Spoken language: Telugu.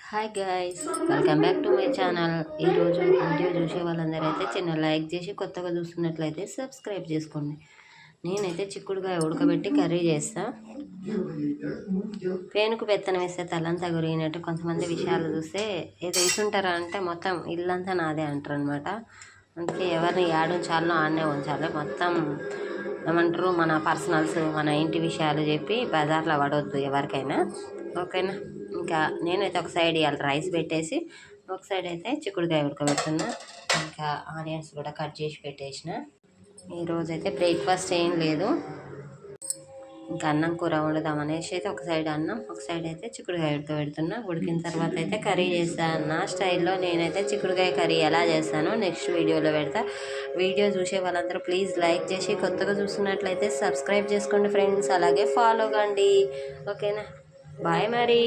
Hi guys, welcome back to my channel. ఈరోజు వీడియో చూసే వాళ్ళందరూ అయితే చిన్న లైక్ చేసి కొత్తగా చూస్తున్నట్లయితే సబ్స్క్రైబ్ చేసుకోండి. నేనైతే చిక్కుడుకాయ ఉడకబెట్టి కర్రీ చేస్తా. పేనుకు పెత్తనం వేస్తే తలంతా గురిగినట్టు కొంతమంది విషయాలు చూస్తే ఏదో వేసుంటారా అంటే మొత్తం ఇల్లంతా నాదే అంటారు అనమాట. అందుకే ఎవరిని ఉంచాలో ఆడనే ఉంచాలి. మొత్తం ఏమంటారు, మన పర్సనల్స్, మన ఇంటి విషయాలు చెప్పి బజార్లో పడవద్దు ఎవరికైనా, ఓకేనా. ఇంకా నేనైతే ఒక సైడ్ ఇవాళ రైస్ పెట్టేసి ఒక సైడ్ అయితే చిక్కుడుకాయ ఉడకబెడుతున్నా. ఇంకా ఆనియన్స్ కూడా కట్ చేసి పెట్టేసిన. ఈరోజైతే బ్రేక్ఫాస్ట్ ఏం లేదు, ఇంకా అన్నం కూర వండుదాం అనేసి అయితే ఒక సైడ్ అన్నం, ఒక సైడ్ అయితే చిక్కుడుకాయ ఉడకబెడుతున్నా. ఉడికిన తర్వాత అయితే కర్రీ చేస్తాను. నా స్టైల్లో నేనైతే చిక్కుడుకాయ కర్రీ ఎలా చేస్తానో నెక్స్ట్ వీడియోలో పెడతా. వీడియో చూసే వాళ్ళందరూ ప్లీజ్ లైక్ చేసి కొత్తగా చూస్తున్నట్లయితే సబ్స్క్రైబ్ చేసుకోండి ఫ్రెండ్స్, అలాగే ఫాలో కండి, ఓకేనా. బాయ్ మరి.